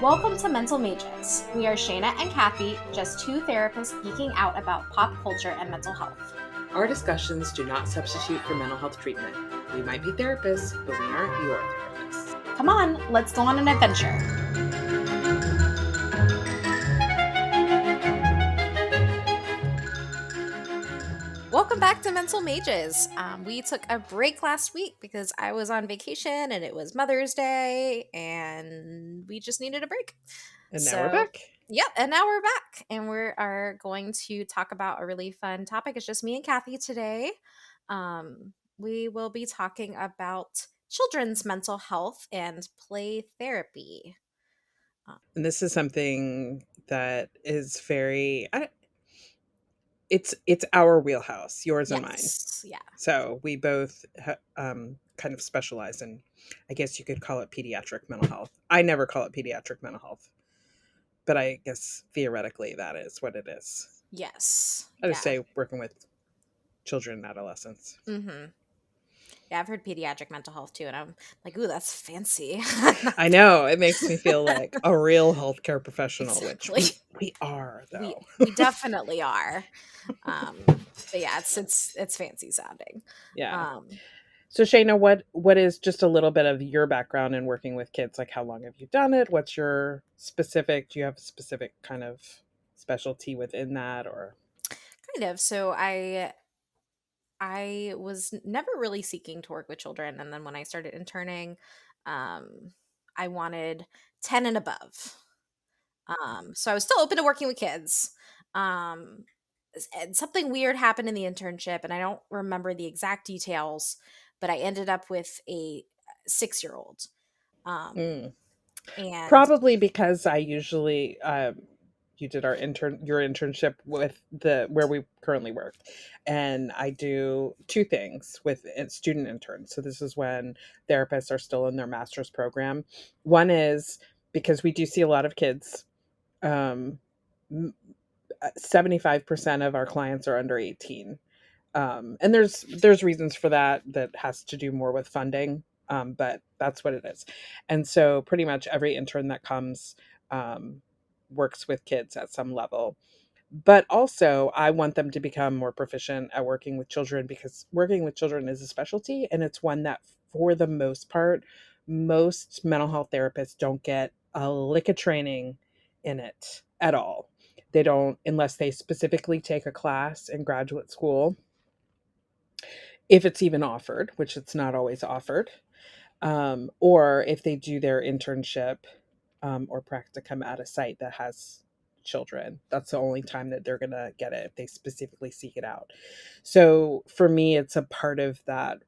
Welcome to Mental Mages. We are Shayna and Kathy, just two therapists geeking out about pop culture and mental health. Our discussions do not substitute for mental health treatment. We might be therapists, but we aren't your therapists. Come on, let's go on an adventure. Welcome back to Mental Mages. We took a break last week because I was on vacation and it was Mother's Day and we just needed a break. And now we're back. Yep, and now we're back and we are going to talk about a really fun topic. It's just me and Kathy today. We will be talking about children's mental health and play therapy. And this is something that is very it's our wheelhouse, yours and mine. Yeah. So we both kind of specialize in, I guess you could call it pediatric mental health. I never call it pediatric mental health, but I guess theoretically that is what it is. Yes. I just say working with children and adolescents. Mm-hmm. Yeah, I've heard pediatric mental health too, and I'm like, ooh, that's fancy. I know. It makes me feel like a real healthcare professional, Exactly. which we are, though. We definitely are. But yeah, it's fancy sounding. Yeah. So Shayna, what is just a little bit of your background in working with kids? Like, how long have you done it? What's your specific? Do you have a specific kind of specialty within that, or? Kind of. So I was never really seeking to work with children, and then when I started interning, I wanted 10 and above. So I was still open to working with kids. And something weird happened in the internship, and I don't remember the exact details, but I ended up with a 6-year-old. And Probably because I usually you did your internship with where we currently work, and I do two things with student interns. So this is when therapists are still in their master's program. One is because we do see a lot of kids. 75% of our clients are under 18, and there's reasons for that has to do more with funding, but that's what it is. And so pretty much every intern that comes works with kids at some level. But also I want them to become more proficient at working with children, because working with children is a specialty, and it's one that for the most part most mental health therapists don't get a lick of training in it at all. They don't, unless they specifically take a class in graduate school, if it's even offered, which it's not always offered, or if they do their internship or practicum at a site that has children. That's the only time that they're going to get it, if they specifically seek it out. So for me, it's a part of that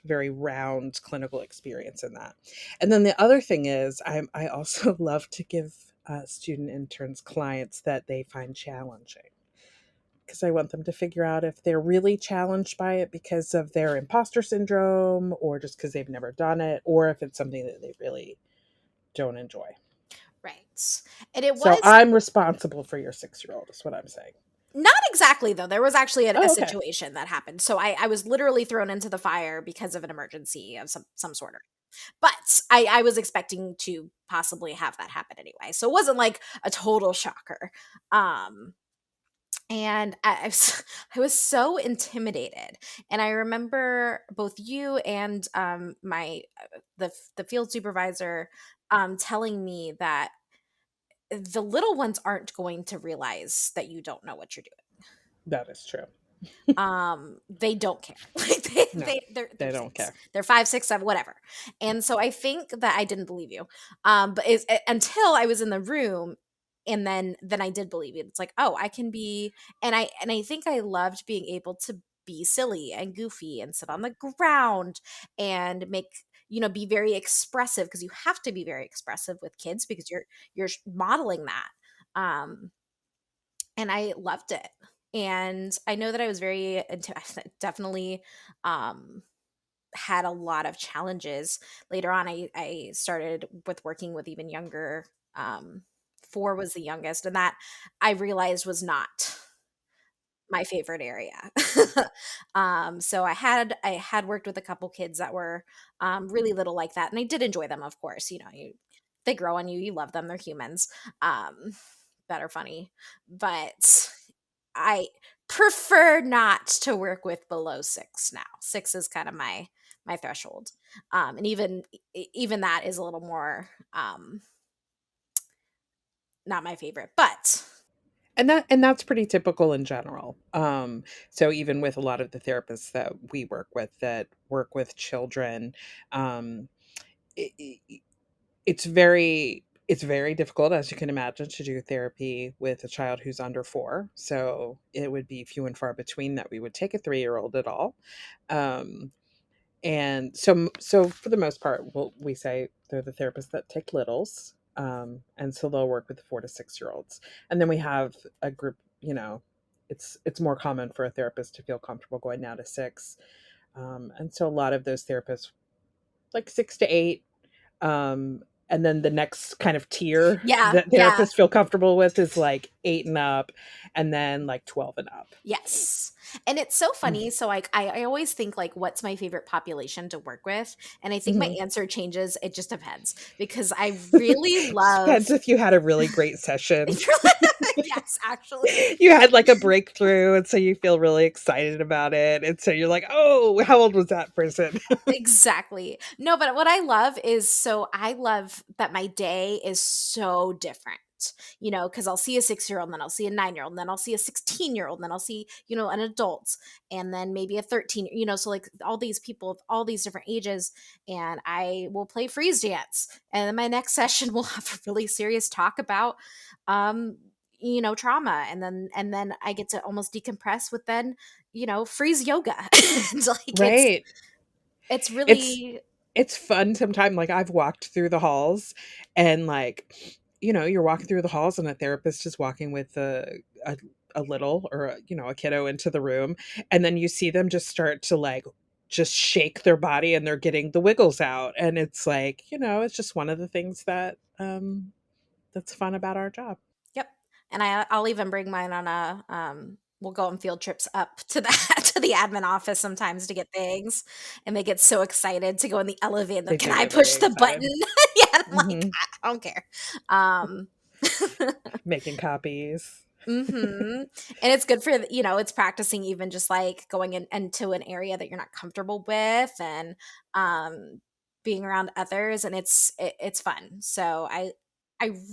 very round clinical experience in that. And then the other thing is, I also love to give student interns clients that they find challenging, because I want them to figure out if they're really challenged by it because of their imposter syndrome, or just because they've never done it, or if it's something that they really don't enjoy. right. And it was. So I'm responsible for your 6-year-old, is what I'm saying. Not exactly, though. There was actually a Okay. situation that happened. So I was literally thrown into the fire because of an emergency of some sort of. But I was expecting to possibly have that happen anyway. So it wasn't like a total shocker. And I was so intimidated. And I remember both you and the field supervisor telling me that the little ones aren't going to realize that you don't know what you're doing. That is true. They don't care. Like they're don't care. They're 5, 6, 7, whatever. And so I think that I didn't believe you. But until I was in the room, and then I did believe you. It's like, oh, I can be, and I think I loved being able to be silly and goofy and sit on the ground and make, be very expressive, because you have to be very expressive with kids because you're modeling that. And I loved it. And I know that I was definitely had a lot of challenges. Later on, I started with working with even younger. 4 was the youngest, and that I realized was not my favorite area. So I had worked with a couple kids that were really little like that, and I did enjoy them. Of course, they grow on you. You love them. They're humans. Um, that are funny, but I prefer not to work with below 6 now. 6 is kind of my threshold. And even that is a little more not my favorite, but And that's pretty typical in general. So even with a lot of the therapists that we work with that work with children, um, it, it's very difficult, as you can imagine, to do therapy with a child who's under 4. So it would be few and far between that we would take a 3-year-old at all. Um, and so for the most part, we say they're the therapists that take littles, and so they'll work with the 4 to 6 year olds, and then we have a group. It's more common for a therapist to feel comfortable going down to 6, and so a lot of those therapists like 6 to 8, um, and then the next kind of tier yeah, that yeah. therapists feel comfortable with is like 8 and up, and then like 12 and up. Yes. And it's so funny. So like I always think like what's my favorite population to work with? And I think my Hmm. answer changes. It just depends because I really love Depends if you had a really great session. yes, actually. You had like a breakthrough, and so you feel really excited about it, and so you're like, oh, how old was that person? Exactly. No, but what I love is so I love that my day is so different. Because I'll see a 6-year-old, and then I'll see a 9-year-old, and then I'll see a 16-year-old, and then I'll see, an adult, and then maybe a 13, so like all these people of all these different ages, and I will play freeze dance. And then my next session will have a really serious talk about trauma. And then I get to almost decompress with then, freeze yoga. It's like Right. it's It's really it's fun sometimes. Like, I've walked through the halls, and, like, you're walking through the halls, and a therapist is walking with a little, or a kiddo into the room, and then you see them just start to, like, just shake their body, and they're getting the wiggles out, and it's like, it's just one of the things that's fun about our job. yep. And I'll even bring mine on a we'll go on field trips up to the to the admin office sometimes to get things, and they get so excited to go in the elevator. They Can do I get push very the button? excited. Yeah, and I'm like, Mhm. I don't care. Um Making copies. Mhm. And it's good for, it's practicing even just like going into an area that you're not comfortable with and being around others, and it's fun. So I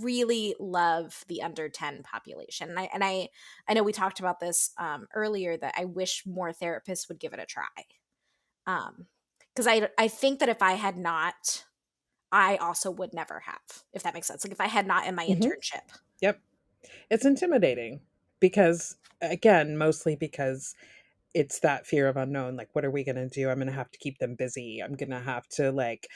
really love the under 10 population. And I know we talked about this earlier that I wish more therapists would give it a try. Um because I think that if I had not, I also would never have, if that makes sense. Like if I had not in my Mhm. internship. Yep. It's intimidating because, again, mostly because it's that fear of unknown. Like, what are we going to do? I'm going to have to keep them busy. I'm going to have to, like,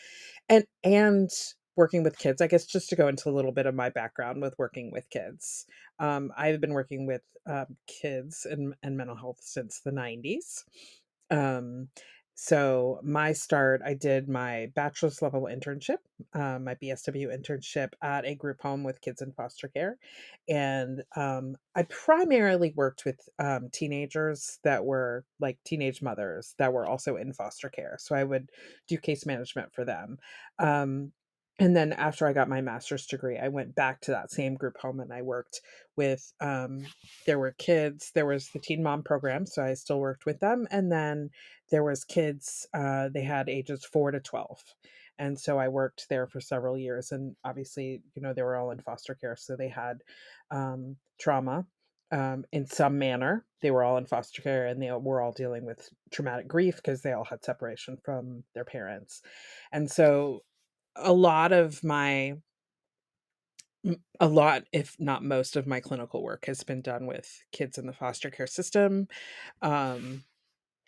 and working with kids, I guess, just to go into a little bit of my background with working with kids. I've been working with kids and mental health since the 90s. Um, so my start, I did my bachelor's level internship, my BSW internship at a group home with kids in foster care. And I primarily worked with teenagers that were like teenage mothers that were also in foster care. So I would do case management for them. Um, and then after I got my master's degree, I went back to that same group home and I worked with, there were kids, there was the Teen Mom program. So I still worked with them. And then there was kids, they had ages 4 to 12. And so I worked there for several years. And obviously, they were all in foster care. So they had trauma in some manner. They were all in foster care and they were all dealing with traumatic grief because they all had separation from their parents. And so a lot of my a lot, if not most of my clinical work has been done with kids in the foster care system, um,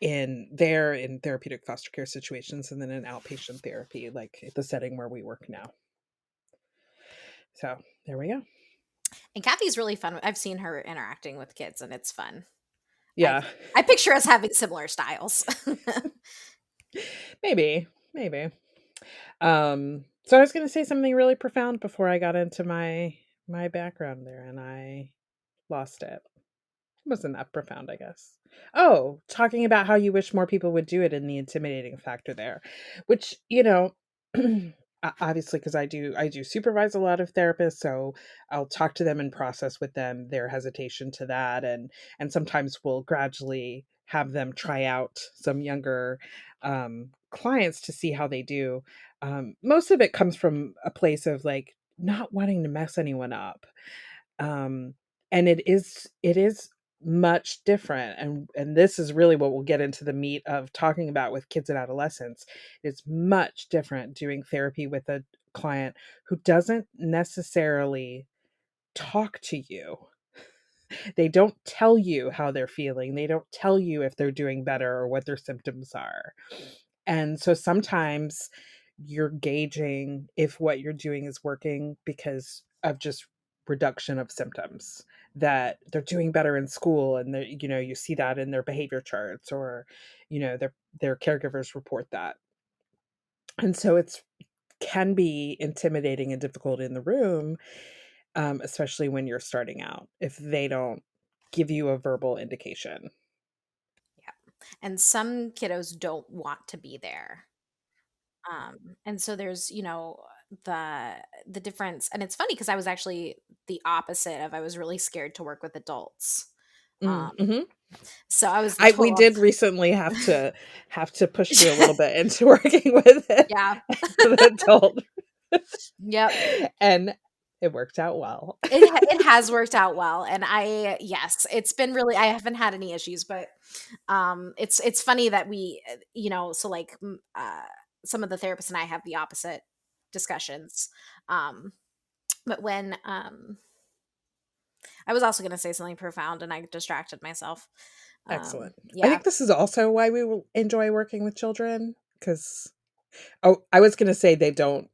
in therapeutic foster care situations, and then in outpatient therapy, like the setting where we work now. So there we go. And Kathy's really fun. I've seen her interacting with kids, and it's fun. I Yeah, I picture us having similar styles. maybe. So I was going to say something really profound before I got into my background there, and I lost it. Wasn't that profound, I guess. Oh, talking about how you wish more people would do it and the intimidating factor there, which, obviously, because I do supervise a lot of therapists, so I'll talk to them and process with them their hesitation to that, and sometimes we'll gradually have them try out some younger clients to see how they do. Most of it comes from a place of like not wanting to mess anyone up. um and it is much different, and this is really what we'll get into the meat of talking about with kids and adolescents. It's much different doing therapy with a client who doesn't necessarily talk to you. They don't tell you how they're feeling, they don't tell you if they're doing better or what their symptoms are. And so sometimes you're gauging if what you're doing is working because of just reduction of symptoms, that they're doing better in school, and you see that in their behavior charts, or their caregivers report that. And so it's can be intimidating and difficult in the room, especially when you're starting out, if they don't give you a verbal indication. Yeah. And some kiddos don't want to be there. And so there's, the the difference. And it's funny because I was actually the opposite of, I was really scared to work with adults. Mm, Um, mhm. so I was the I we total did recently have to push you a little bit into working with Yeah. an adult, Yep. and it worked out well. It has worked out well, and yes, it's been really, I haven't had any issues, but, it's funny that we, so, like, some of the therapists and I have the opposite discussions, um, but when, I was also gonna say something profound and I distracted myself. Excellent. I Yeah. think this is also why we will enjoy working with children, because I was gonna say they don't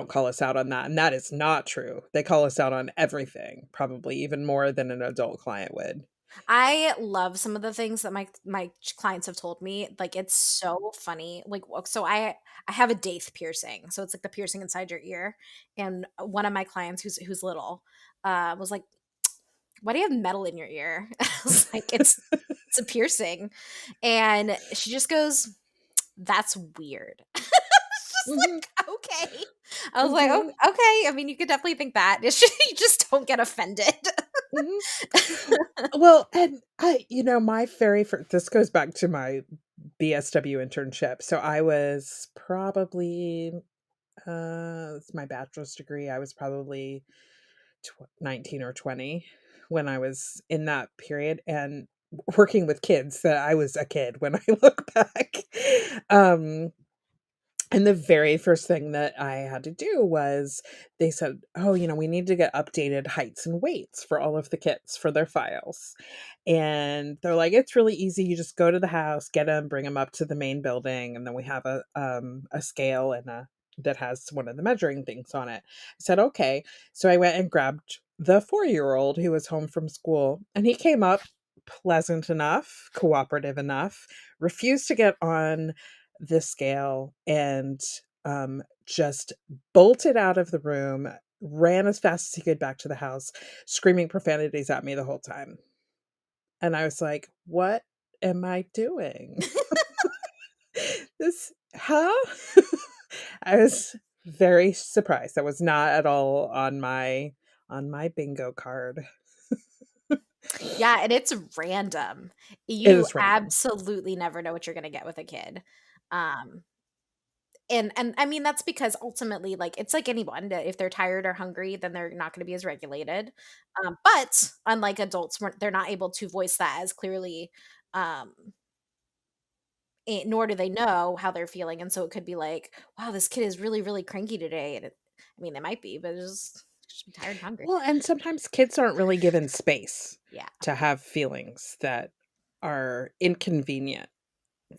call us out on that, and that is not true. They call us out on everything, probably even more than an adult client would. I love some of the things that my clients have told me. Like, it's so funny. Like, so I have a daith piercing, so it's like the piercing inside your ear. And one of my clients who's little, was like, "Why do you have metal in your ear?" I was like, "It's a piercing," and she just goes, "That's weird." It's just Mhm, like, okay. I was like, "Oh, mhm, okay." I mean, you could definitely think that. You just don't get offended. mhm. Well, and my very first, this goes back to my BSW internship. So I was probably, it's my bachelor's degree. I was probably 19 or 20 when I was in that period, and working with kids that I was a kid when I look back. Um, and the very first thing that I had to do was they said, "Oh, we need to get updated heights and weights for all of the kids for their files." And they're like, "It's really easy. You just go to the house, get them, bring them up to the main building, and then we have a scale and a that has one of the measuring things on it." I said, "Okay." So I went and grabbed the 4-year-old who was home from school, and he came up pleasant enough, cooperative enough, refused to get on the scale, and just bolted out of the room, ran as fast as he could back to the house, screaming profanities at me the whole time. And I was like, "What am I doing?" This huh? I was very surprised. That was not at all on my bingo card. Yeah, and it's random. It You is random. absolutely never know what you're gonna get with a kid. Um, and I mean, that's because ultimately, like, it's like anyone, that if they're tired or hungry, then they're not gonna be as regulated. But unlike adults, they're not able to voice that as clearly, um, nor do they know how they're feeling, and so it could be like, "Wow, this kid is really, really cranky today," and I mean, they might be, but it's just be tired and hungry. Well, and sometimes kids aren't really given space Yeah. to have feelings that are inconvenient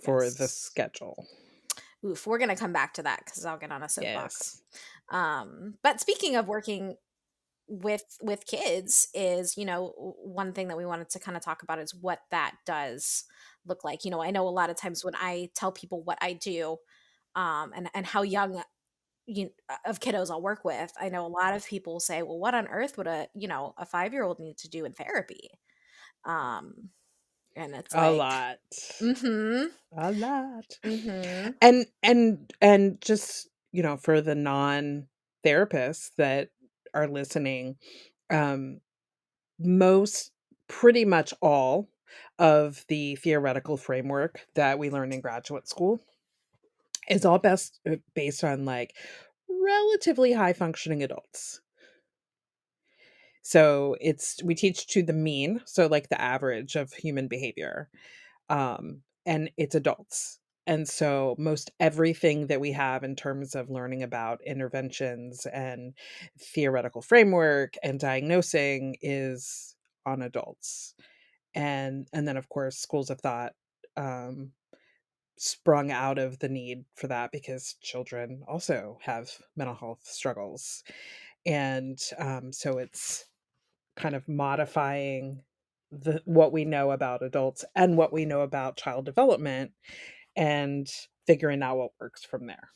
for the Yes. schedule. Oof, we're gonna come back to that because I'll get on a soapbox. Yes. But speaking of working with kids, is one thing that we wanted to kind of talk about is what that does look like. I know a lot of times when I tell people what I do, and how young of kiddos I'll work with, I know a lot of people say, "Well, what on earth would a 5-year-old need to do in therapy?" Um, and it's A like, lot. mm-hmm, A lot. mm-hmm. And just, for the non-therapists that are listening, um, most pretty much all of the theoretical framework that we learn in graduate school is all based on, like, relatively high functioning adults. So we teach to the mean, so like the average of human behavior, and it's adults. And so most everything that we have in terms of learning about interventions and theoretical framework and diagnosing is on adults. And then of course schools of thought um, sprung out of the need for that because children also have mental health struggles. And so it's kind of modifying the what we know about adults and what we know about child development and figuring out what works from there.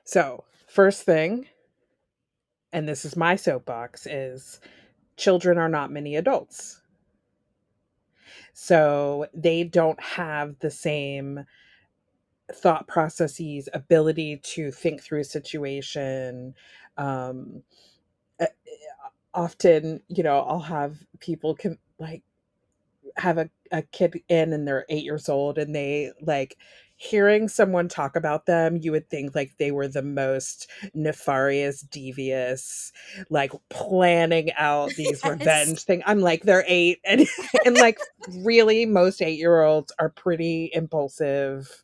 So, first thing, and this is my soapbox, is children are not mini adults. So, they don't have the same thought processes, ability to think through a situation. Um, uh, Often, I'll have people like have a kid in and they're 8 years old and they like hearing someone talk about them, you would think like they were the most nefarious, devious, like planning out these Yes. revenge thing. I'm like, they're 8 and and like really most 8-year olds are pretty impulsive.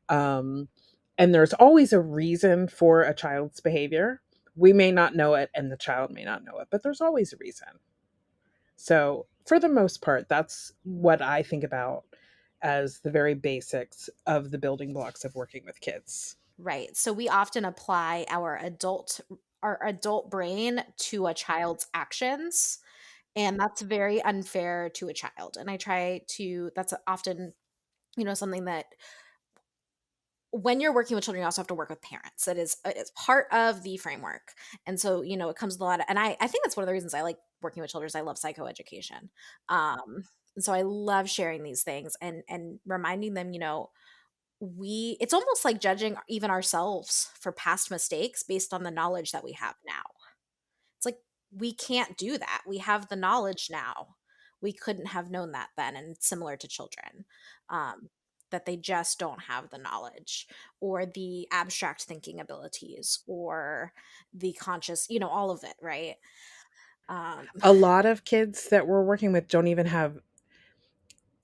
Um and there's always a reason for a child's behavior. We may not know it and the child may not know it, but there's always a reason. So, for the most part, that's what I think about as the very basics of the building blocks of working with kids. Right. So we often apply our adult brain to a child's actions, and that's very unfair to a child. And I try to that's often, something that when you're working with children, you also have to work with parents. That is it's part of the framework. And so, it comes with a lot of, and I think that's one of the reasons I like working with children is I love psychoeducation. And so I love sharing these things and reminding them, it's almost like judging even ourselves for past mistakes based on the knowledge that we have now. It's like we can't do that. We have the knowledge now. We couldn't have known that then. And it's similar to children, that they just don't have the knowledge or the abstract thinking abilities or the conscious, all of it, right? Um, A lot of kids that we're working with don't even have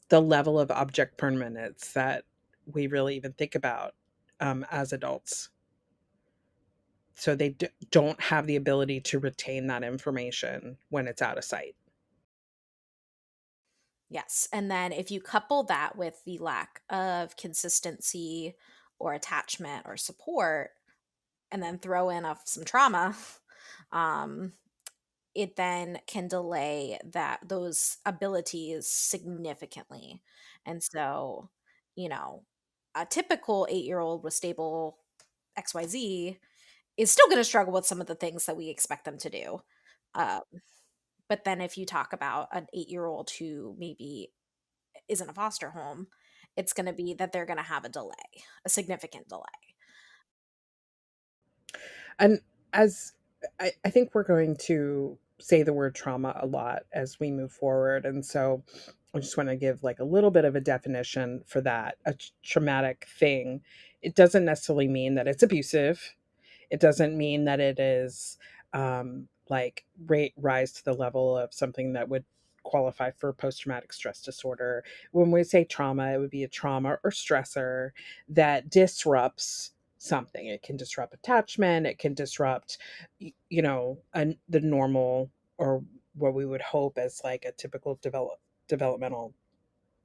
the level of object permanence that we really even think about as adults. So they don't have the ability to retain that information when it's out of sight. yes. And then if you couple that with the lack of consistency or attachment or support, and then throw in some trauma, um, it then can delay those abilities significantly. And so, you know, a typical 8-year-old with stable XYZ is still going to struggle with some of the things that we expect them to do. Uh, but then if you talk about an 8-year-old who maybe is in a foster home, it's going to be that they're going to have a delay, a significant delay. And as I think we're going to say the word trauma a lot as we move forward. And so I just want to give like a little bit of a definition for that. A traumatic thing, it doesn't necessarily mean that it's abusive. It doesn't mean that it is like rise to the level of something that would qualify for post traumatic stress disorder. When we say trauma, it would be a trauma or stressor that disrupts something. It can disrupt attachment, it can disrupt, the normal or what we would hope as like a typical developmental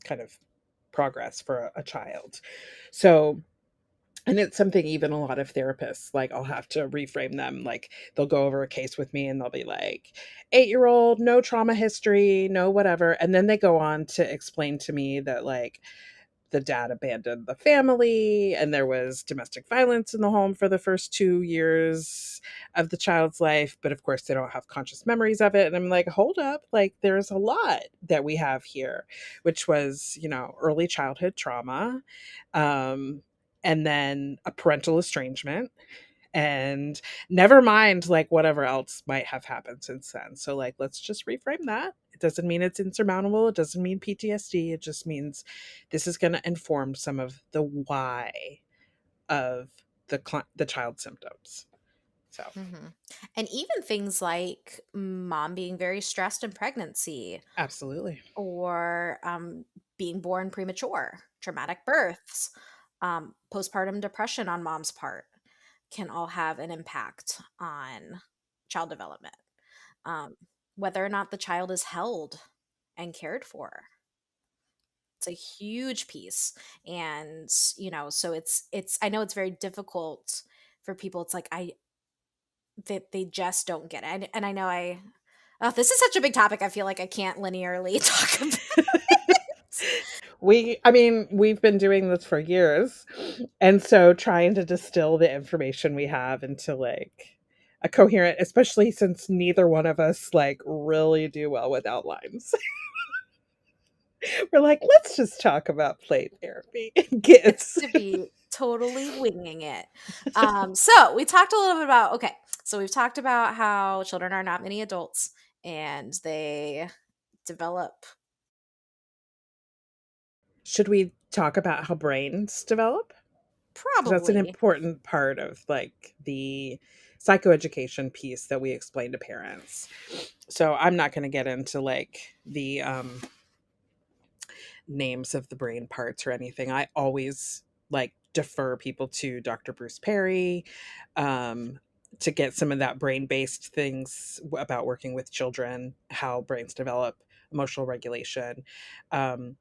kind of progress for a child. So, and it's something even a lot of therapists, like, I'll have to reframe them. Like, they'll go over a case with me and they'll be like, 8-year-old, no trauma history, no whatever. And then they go on to explain to me that, like, the dad abandoned the family and there was domestic violence in the home for the first 2 years of the child's life. But of course, they don't have conscious memories of it. And I'm like, hold up, like, there's a lot that we have here, which was, early childhood trauma, um, and then a parental estrangement, and never mind like whatever else might have happened since then. So like let's just reframe that. It doesn't mean it's insurmountable, it doesn't mean PTSD, it just means this is going to inform some of the why of the child's symptoms. So Mhm. And even things like mom being very stressed in pregnancy, absolutely. or being born premature, traumatic births, postpartum depression on mom's part can all have an impact on child development. Um, Whether or not the child is held and cared for, it's a huge piece. And so it's I know it's very difficult for people. It's like they just don't get it. And I know oh, this is such a big topic. I feel like I can't linearly talk about it. I mean, we've been doing this for years. And so trying to distill the information we have into like a coherent, especially since neither one of us like really do well with outlines. We're like, let's just talk about play therapy and It's kids. gonna be totally winging it. So we talked a little bit about, okay, so we've talked about how children are not many adults and they develop. Should we talk about how brains develop? Because that's an Probably. important part of like the psychoeducation piece that we explain to parents. So I'm not going to get into like the names of the brain parts or anything. I always like defer people to Dr. Bruce Perry, um, to get some of that brain based things about working with children, how brains develop, emotional regulation. Um,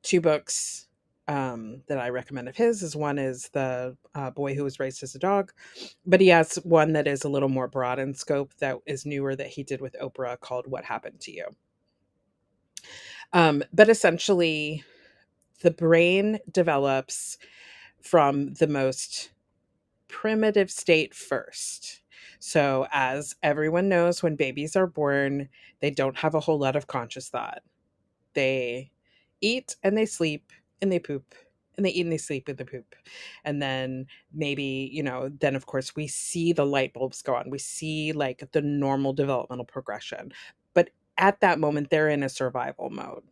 Two books that I recommend of his is one is The Boy Who Was Raised as a Dog, but he has one that is a little more broad in scope that is newer that he did with Oprah called What Happened to You. But essentially, the brain develops from the most primitive state first. So, as everyone knows, when babies are born, they don't have a whole lot of conscious thought. They eat and they sleep and they poop and they eat and they sleep and they poop. And then maybe, then of course we see the light bulbs go on. We see like the normal developmental progression. But at that moment, they're in a survival mode.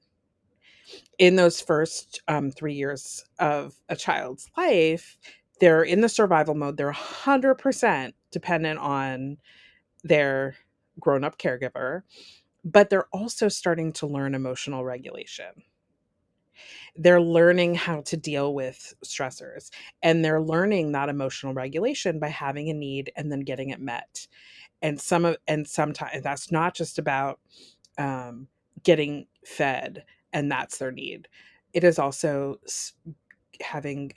In those first 3 years of a child's life, they're in the survival mode. They're 100% dependent on their grown up caregiver, but they're also starting to learn emotional regulation. They're learning how to deal with stressors, and they're learning that emotional regulation by having a need and then getting it met. And sometimes that's not just about um, getting fed and that's their need. It is also having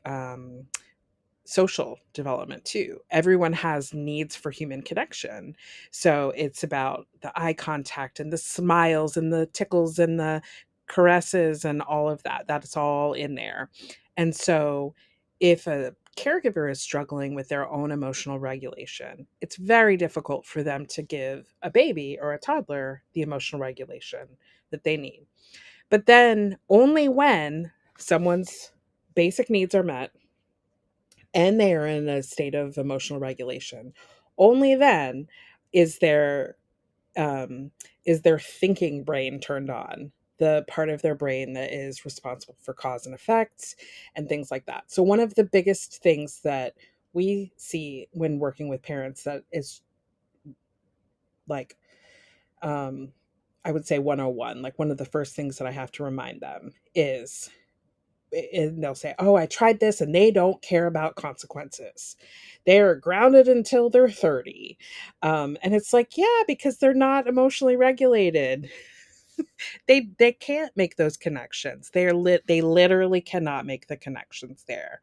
social development too. Everyone has needs for human connection. So it's about the eye contact and the smiles and the tickles and the caresses and all of that. That's all in there. And so if a caregiver is struggling with their own emotional regulation, it's very difficult for them to give a baby or a toddler the emotional regulation that they need. But then only when someone's basic needs are met and they are in a state of emotional regulation, only then is their um, is their thinking brain turned on, the part of their brain that is responsible for cause and effects and things like that. So one of the biggest things that we see when working with parents that is like um, I would say 101, like one of the first things that I have to remind them is, and they'll say, "Oh, I tried this and they don't care about consequences. They're grounded until they're 30." And it's like, yeah, because they're not emotionally regulated. They can't make those connections. They literally cannot make the connections there.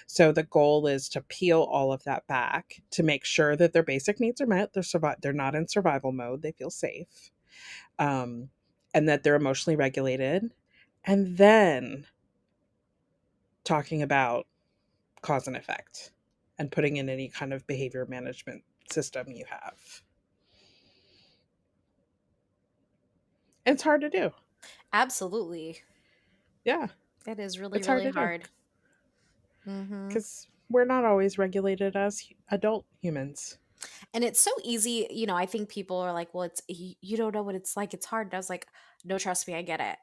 So the goal is to peel all of that back to make sure that their basic needs are met. They're not in survival mode. They feel safe. Um, and that they're emotionally regulated. And then talking about cause and effect and putting in any kind of behavior management system you have. And it's hard to do. Absolutely. Yeah, It is really, it's hard really to do hard. Hmm. because we're not always regulated as adult humans. And it's so easy, I think people are like, "Well, you don't know what it's like. It's hard." And I was like, "No, trust me, I get it."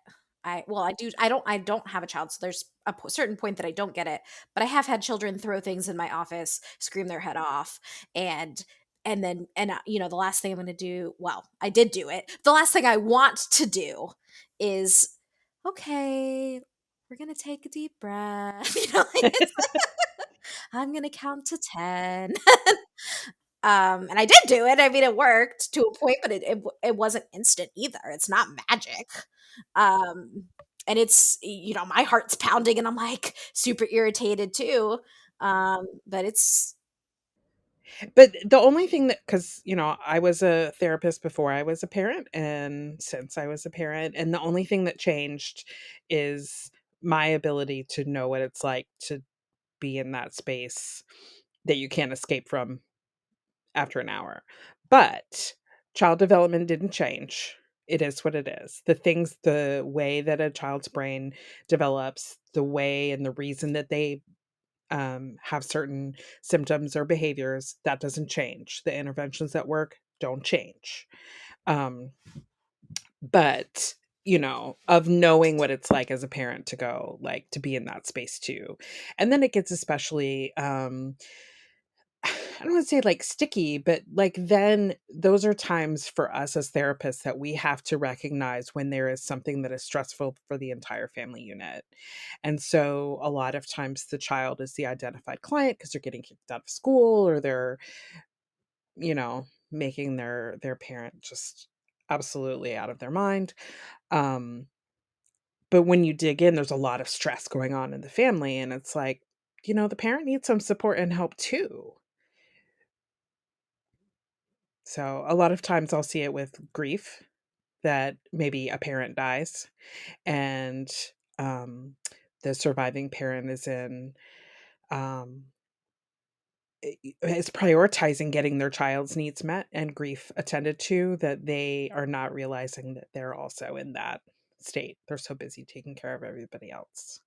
I do. I don't have a child, so there's a certain point that I don't get it. But I have had children throw things in my office, scream their head off, and the last thing I'm going to do. Well, I did do it. The last thing I want to do is, okay, we're gonna take a deep breath. Like I'm gonna count to 10. And I did do it. I mean, it worked to a point, but it wasn't instant either. It's not magic. Um, and my heart's pounding, and I'm like super irritated too. But it's But the only thing that, because, I was a therapist before I was a parent and since I was a parent, and the only thing that changed is my ability to know what it's like to be in that space that you can't escape from after an hour. But child development didn't change. It is what it is. The way that a child's brain develops, the way and the reason that they have certain symptoms or behaviors, that doesn't change. The interventions that work don't change. Um, but of knowing what it's like as a parent to go, like, to be in that space too. And then it gets especially I don't want to say like sticky, but like then those are times for us as therapists that we have to recognize when there is something that is stressful for the entire family unit. And so a lot of times the child is the identified client because they're getting kicked out of school, or they're, making their parent just absolutely out of their mind. Um, but when you dig in, there's a lot of stress going on in the family, and it's like, the parent needs some support and help too. So a lot of times I'll see it with grief, that maybe a parent dies, and um, the surviving parent um, is prioritizing getting their child's needs met and grief attended to, that they are not realizing that they're also in that state. They're so busy taking care of everybody else.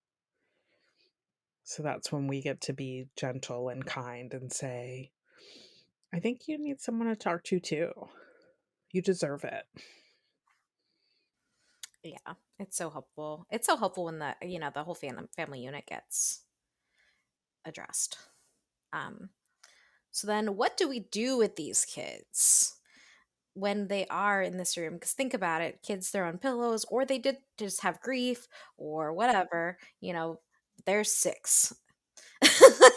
So that's when we get to be gentle and kind and say, I think you need someone to talk to too. You deserve it. Yeah, it's so helpful. It's so helpful when the whole family unit gets addressed. Um, so then, what do we do with these kids when they are in this room? Because think about it, kids, they're on pillows, or they did just have grief or whatever. They're 6.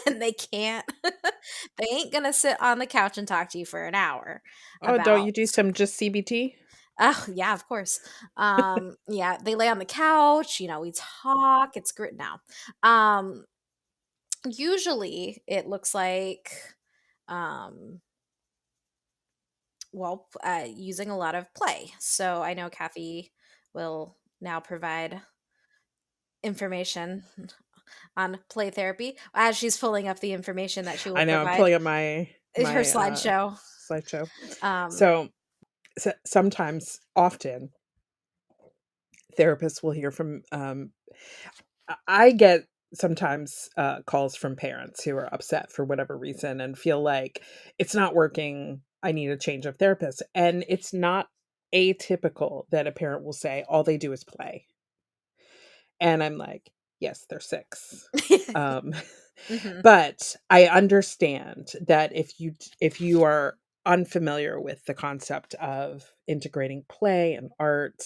And they can't they ain't gonna sit on the couch and talk to you for an hour Oh, don't about you do some just CBT? oh yeah, of course. Yeah, they lay on the couch, we talk, it's great now. Usually it looks like um using a lot of play. So I know Kathy will now provide information on play therapy as she's pulling up the information that she will I know, I'm provide. pulling up my Her my slideshow. slideshow. Um, So, sometimes, often, therapists will hear from. I get sometimes calls from parents who are upset for whatever reason and feel like it's not working. I need a change of therapist, and it's not atypical that a parent will say all they do is play, and I'm like, yes, they're 6. Um, mhm. But I understand that if you are unfamiliar with the concept of integrating play and art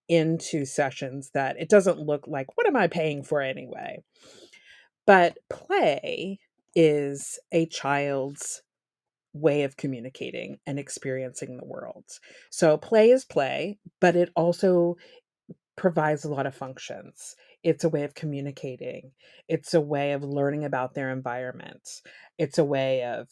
into sessions, that it doesn't look like, what am I paying for anyway? But play is a child's way of communicating and experiencing the world. So play is play, but it also provides a lot of functions. It's a way of communicating. It's a way of learning about their environment. It's a way of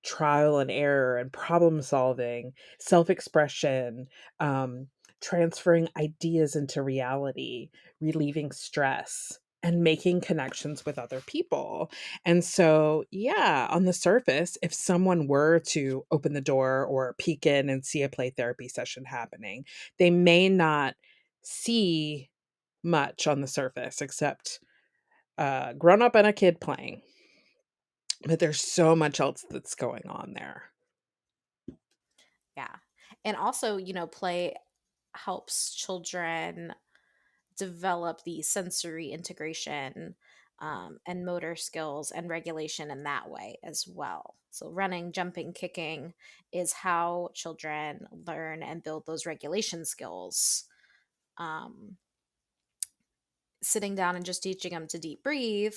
trial and error and problem solving, self expression, um, transferring ideas into reality, relieving stress. and making connections with other people. And so, yeah, on the surface, if someone were to open the door or peek in and see a play therapy session happening, they may not see much on the surface except a grown up and a kid playing. But there's so much else that's going on there. Yeah. And also, play helps children develop the sensory integration, and motor skills and regulation in that way as well. So, running, jumping, kicking is how children learn and build those regulation skills. Um, Sitting down and just teaching them to deep breathe,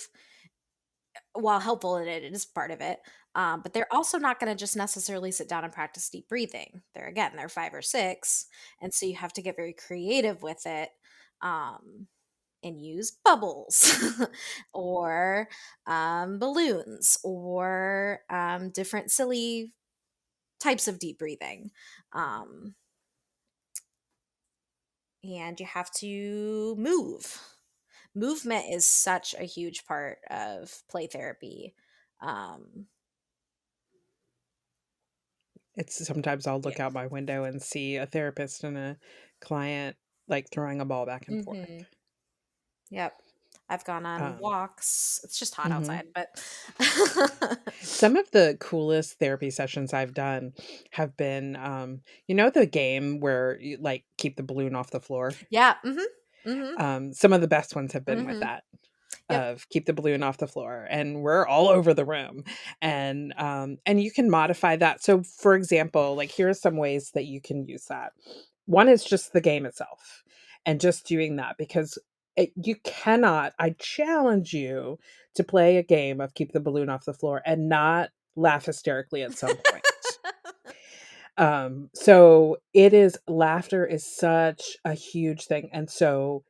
while helpful in it is part of it, but they're also not going to just necessarily sit down and practice deep breathing. They're 5 or 6, and so you have to get very creative with it, um, and use bubbles or balloons or different silly types of deep breathing. Um, and you have to move. Movement is such a huge part of play therapy. Um, It's sometimes I'll yeah. look out my window and see a therapist and a client like throwing a ball back and forth. Mhm. Yep. I've gone on Um, walks. It's just hot mhm. outside, but Some of the coolest therapy sessions I've done have been, the game where you like keep the balloon off the floor. yeah. Mhm. Mhm. Some of the best ones have been with Mhm. that. Yep. Of keep the balloon off the floor, and we're all over the room, and you can modify that. So for example, like here are some ways that you can use that. One is just the game itself and just doing that, because you cannot, I challenge you to play a game of keep the balloon off the floor and not laugh hysterically at some point. So it is, laughter is such a huge thing. And so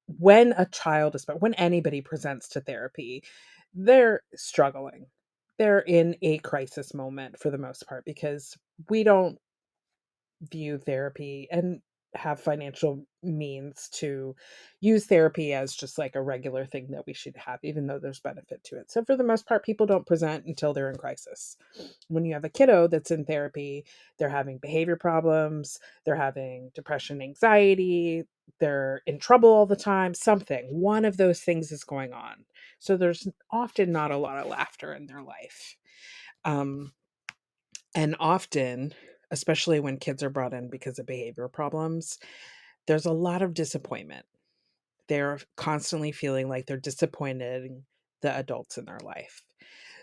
when a child is, when anybody presents to therapy, they're struggling. They're in a crisis moment for the most part, because we don't view therapy and have financial means to use therapy as just like a regular thing that we should have, even though there's benefit to it. So for the most part, people don't present until they're in crisis. When you have a kiddo that's in therapy, they're having behavior problems, they're having depression, anxiety, they're in trouble all the time, something, one of those things is going on. So there's often not a lot of laughter in their life. Um, and often, especially when kids are brought in because of behavior problems, there's a lot of disappointment. They're constantly feeling like they're disappointing the adults in their life.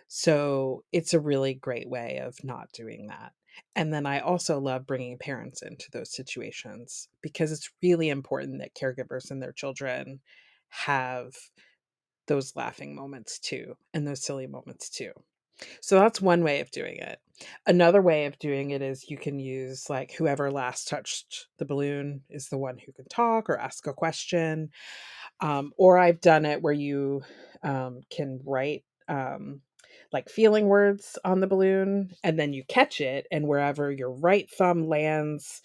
So it's a really great way of not doing that. And then I also love bringing parents into those situations, because it's really important that caregivers and their children have those laughing moments too, and those silly moments too. So that's one way of doing it. Another way of doing it is you can use like whoever last touched the balloon is the one who can talk or ask a question. Or I've done it where you can write like feeling words on the balloon, and then you catch it, and wherever your right thumb lands,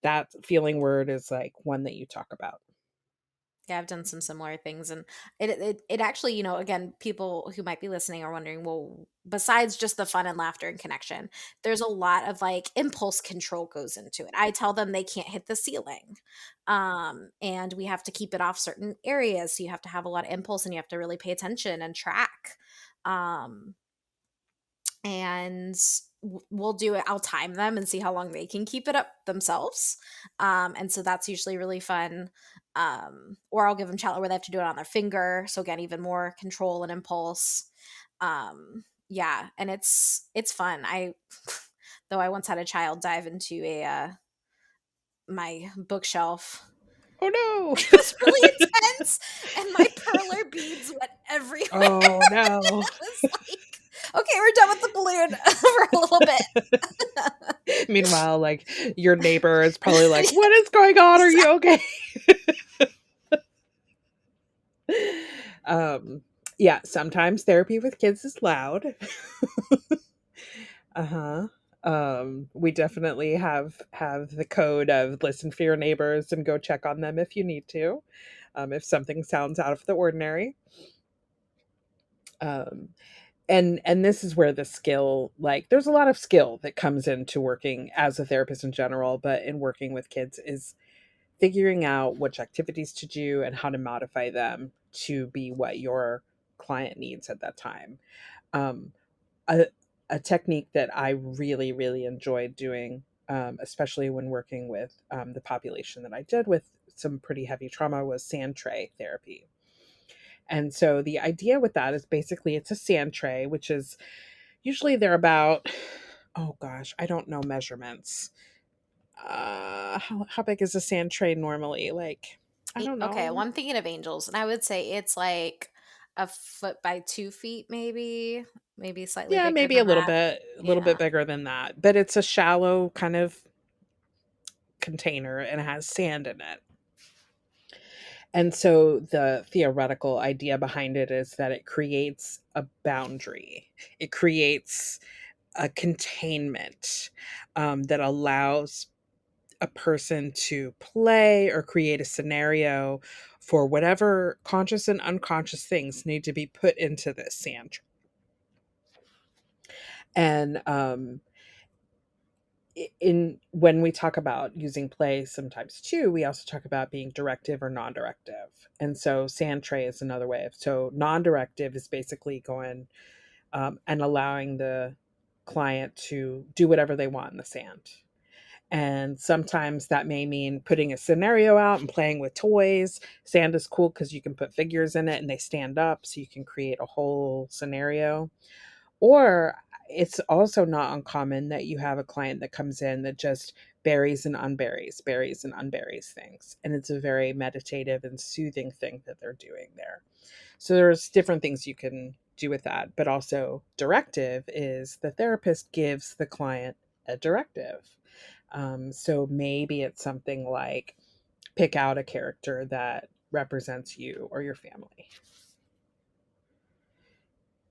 that feeling word is like one that you talk about. Yeah, I've done some similar things, and it actually, again, people who might be listening are wondering, well, besides just the fun and laughter and connection, there's a lot of like impulse control goes into it. I tell them they can't hit the ceiling, and we have to keep it off certain areas. So you have to have a lot of impulse, and you have to really pay attention and track. Um, and we'll do it, I'll time them and see how long they can keep it up themselves, and so that's usually really fun. Or I'll give them challenge where they have to do it on their finger, so again, even more control and impulse. Yeah, and it's fun. I though I once had a child dive into a my bookshelf. Oh It no. was really intense, and my perler beads went everywhere. Oh no. It was like, okay, we're done with the balloon for a little bit. Meanwhile, like your neighbor is probably like, "What is going on? Are you okay?" um, yeah, sometimes therapy with kids is loud. Uh-huh. We definitely have the code of listen for your neighbors and go check on them if you need to. if something sounds out of the ordinary. Um, and this is where the skill, like there's a lot of skill that comes into working as a therapist in general, but in working with kids is figuring out which activities to do and how to modify them to be what your client needs at that time. Um, a, a technique that I really, really enjoyed doing, especially when working with the population that I did with some pretty heavy trauma, was sand tray therapy. And so the idea with that is basically it's a sand tray, which is usually they're about, oh gosh, I don't know measurements. How big is a sand tray normally? Like, I don't Okay, well, know. I'm thinking of angels, and I would say it's like a foot by 2 feet, maybe slightly Yeah, bigger maybe than that. a little bit Yeah. bigger than that, but it's a shallow kind of container and it has sand in it. And so the theoretical idea behind it is that it creates a boundary. It creates a containment that allows a person to play or create a scenario for whatever conscious and unconscious things need to be put into this sand. And in when we talk about using play sometimes too, we also talk about being directive or non-directive. And so sand tray is another way of, so non-directive is basically going and allowing the client to do whatever they want in the sand. And sometimes that may mean putting a scenario out and playing with toys. Sand is cool because you can put figures in it and they stand up, so you can create a whole scenario. Or it's also not uncommon that you have a client that comes in that just buries and unburies things. And it's a very meditative and soothing thing that they're doing there. So there's different things you can do with that. But also, directive is the therapist gives the client a directive. So maybe it's something like pick out a character that represents you or your family.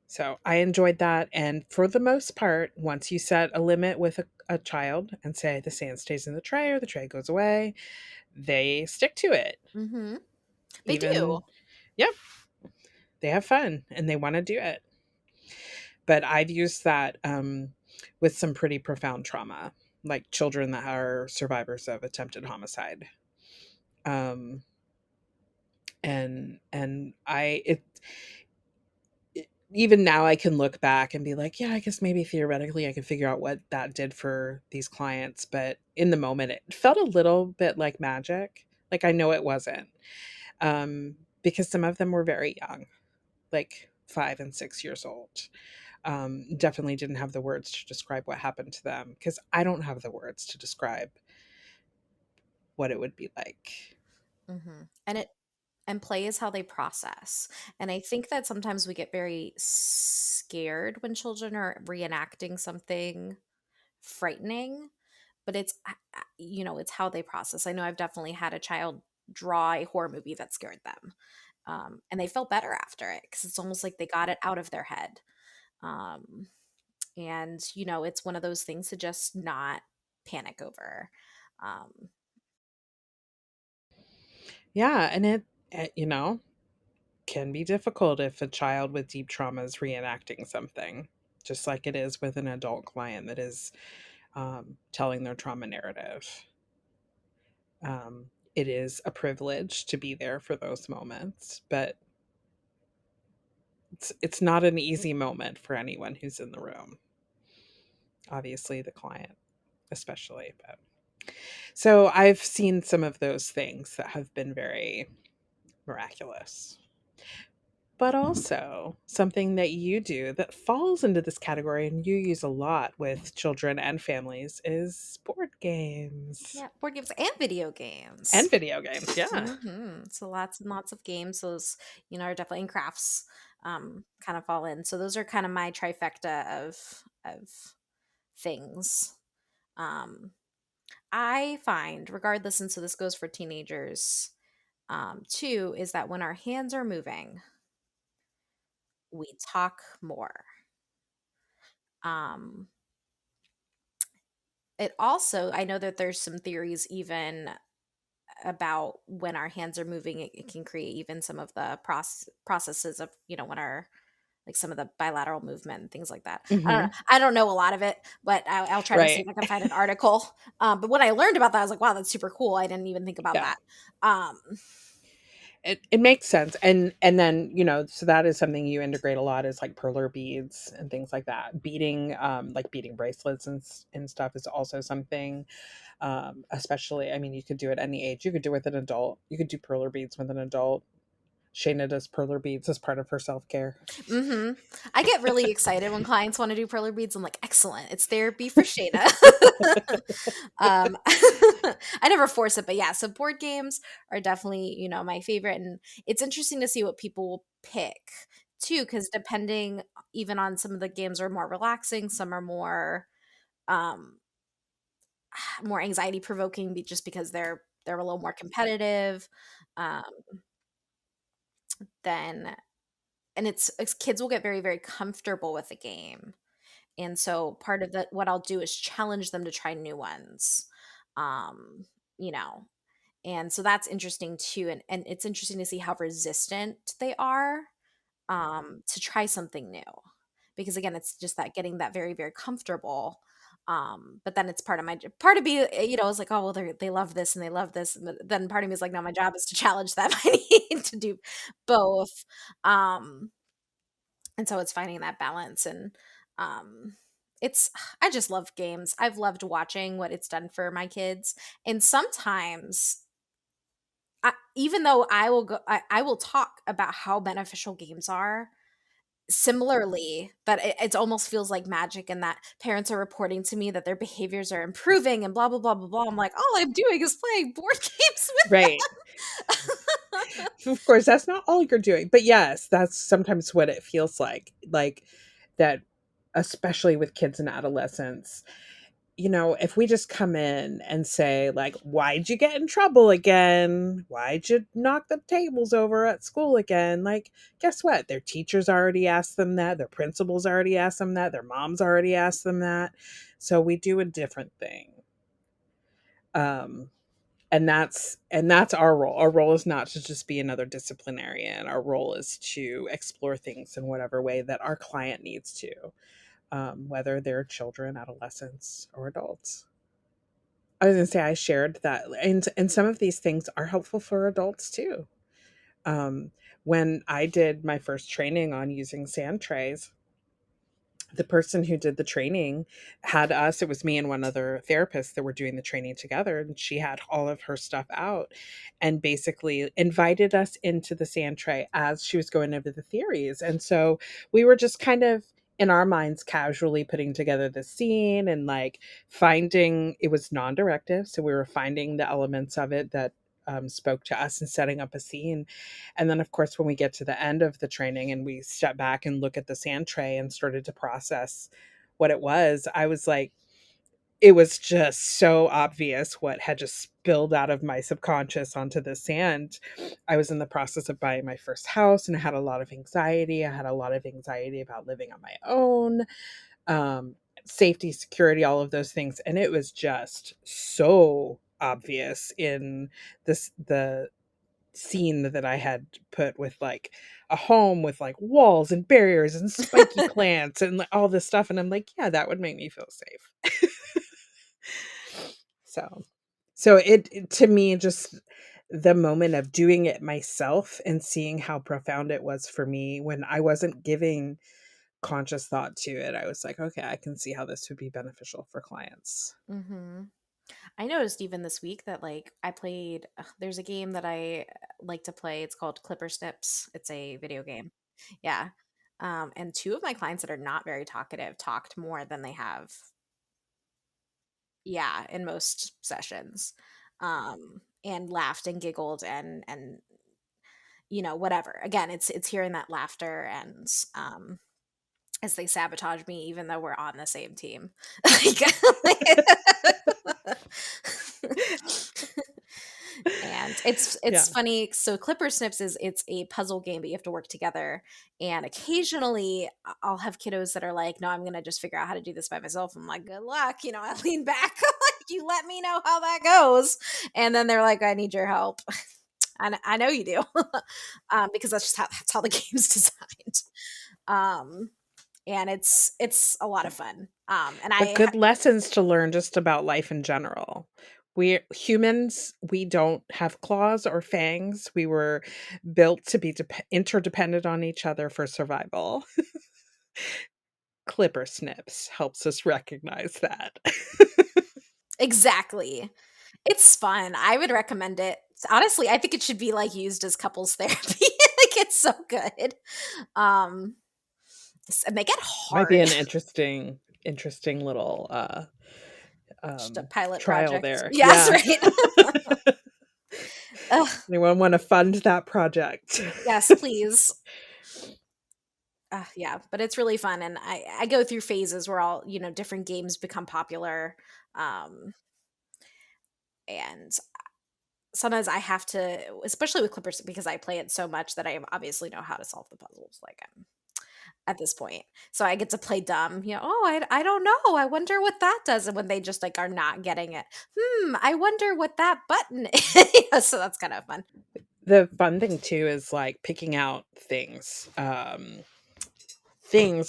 So I enjoyed that. And for the most part, once you set a limit with a child and say the sand stays in the tray or the tray goes away, they stick to it. Mhm. They do. Even, yep, they have fun and they want to do it. But I've used that with some pretty profound trauma, like children that are survivors of attempted homicide. Um, and even now I can look back and be like, yeah, I guess maybe theoretically I can figure out what that did for these clients. But in the moment, it felt a little bit like magic. Like I know it wasn't, because some of them were very young, like 5 and 6 years old. Definitely didn't have the words to describe what happened to them because I don't have the words to describe what it would be like. Mhm. And play is how they process. And I think that sometimes we get very scared when children are reenacting something frightening, but it's how they process. I know I've definitely had a child draw a horror movie that scared them, and they felt better after it because it's almost like they got it out of their head. Um, and it's one of those things to just not panic over. Um, Yeah, and it can be difficult if a child with deep trauma is reenacting something, just like it is with an adult client that is telling their trauma narrative. It is a privilege to be there for those moments, but it's not an easy moment for anyone who's in the room. Obviously, the client, especially. But so I've seen some of those things that have been very miraculous. But also, something that you do that falls into this category and you use a lot with children and families is board games yeah, board games and video games. and video games. Yeah. So lots and lots of games. Those, are definitely in crafts, kind of fall in. So those are kind of my trifecta of things. Um, I find, regardless, and so this goes for teenagers, too, is that when our hands are moving, we talk more. Um, it also, I know that there's some theories even about when our hands are moving, it can create even some of the processes of, when our, like, some of the bilateral movement and things like that. Hmm. I don't know a lot of it, but I'll try to see Right. if I can find an article. But when I learned about that, I was like, wow, that's super cool. I didn't even think about Yeah. that. Um, It makes sense. And then, so that is something you integrate a lot, is like perler beads and things like that. Beading bracelets and stuff is also something. Especially, I mean, you could do it any age. You could do it with an adult. You could do perler beads with an adult. Shayna does perler beads as part of her self-care. hmm I get really excited when clients want to do perler beads. I'm like, excellent. It's therapy for Shayna. I never force it, but yeah, so board games are definitely, my favorite. And it's interesting to see what people will pick too, because depending, even on, some of the games are more relaxing, some are um more anxiety provoking, just because they're a little more competitive. Um then and it's kids will get very, very comfortable with the game. And so part of the what I'll do is challenge them to try new ones. Um, you know, and so that's interesting too. And it's interesting to see how resistant they are, to try something new. Because again, it's just that getting that very, very comfortable. But then it's part of me, is like, oh well, they love this and they love this. But then part of me is like, no, my job is to challenge them. I need to do both. Um, and so it's finding that balance. And um it's I just love games. I've loved watching what it's done for my kids. And sometimes, even though I will talk about how beneficial games are, similarly, that it almost feels like magic, and that parents are reporting to me that their behaviors are improving and blah blah blah blah blah. I'm like, all I'm doing is playing board games Right. with them. Of course, that's not all you're doing, but yes, that's sometimes what it feels like that, especially with kids and adolescents. If we just come in and say, like, why'd you get in trouble again? Why'd you knock the tables over at school again? Like, guess what? Their teachers already asked them that. Their principals already asked them that. Their moms already asked them that. So we do a different thing. Um, and that's our role. Our role is not to just be another disciplinarian. Our role is to explore things in whatever way that our client needs to, whether they're children, adolescents, or adults. I was gonna say I shared that, and some of these things are helpful for adults too. Um, when I did my first training on using sand trays, the person who did the training had us, it was me and one other therapist that were doing the training together, and she had all of her stuff out and basically invited us into the sand tray as she was going over the theories. And so we were just kind of in our minds casually putting together the scene, and like finding, it was non-directive, so we were finding the elements of it that spoke to us and setting up a scene. And then, of course, when we get to the end of the training and we step back and look at the sand tray and started to process what it was, I was like, it was just so obvious what had just spilled out of my subconscious onto the sand. I was in the process of buying my first house and I had a lot of anxiety. I had a lot of anxiety about living on my own, um, safety, security, all of those things. And it was just so obvious in the scene that I had put with like a home with like walls and barriers and spiky plants and like, all this stuff. And I'm like, yeah, that would make me feel safe. So, to me, just the moment of doing it myself and seeing how profound it was for me when I wasn't giving conscious thought to it, I was like, okay, I can see how this would be beneficial for clients. hmm I noticed even this week that, like, I played there's a game that I like to play. It's called Clipper Snips. It's a video game. Yeah. And two of my clients that are not very talkative talked more than they have, yeah, in most sessions. And laughed and giggled and whatever. Again, it's hearing that laughter, and as they sabotage me even though we're on the same team. And it's Yeah. funny. So Clipper Snips it's a puzzle game, but you have to work together. And occasionally I'll have kiddos that are like, no, I'm gonna just figure out how to do this by myself. I'm like, good luck. I lean back. You let me know how that goes. And then they're like, I need your help. I know you do. Because that's how the game's designed. Um, and it's a lot of fun. And But good lessons to learn just about life in general. We humans, we don't have claws or fangs. We were built to be interdependent on each other for survival. Clipper snips helps us recognize that. exactly. It's fun. I would recommend it. Honestly, I think it should be like used as couples therapy. Like it's so good. Um, and they get Might be hard. an interesting little Just a pilot trial project. there. Yes, Yeah. right. Ugh, Anyone want to fund that project? yes, please. Yeah, but it's really fun, and I go through phases where all different games become popular, um, and sometimes I have to, especially with Clippers, because I play it so much that I obviously know how to solve the puzzles. Like at this point, so I get to play dumb. Oh, I don't know. I wonder what that does, and when they just like are not getting it, I wonder what that button is. So that's kind of fun. The fun thing too is like picking out things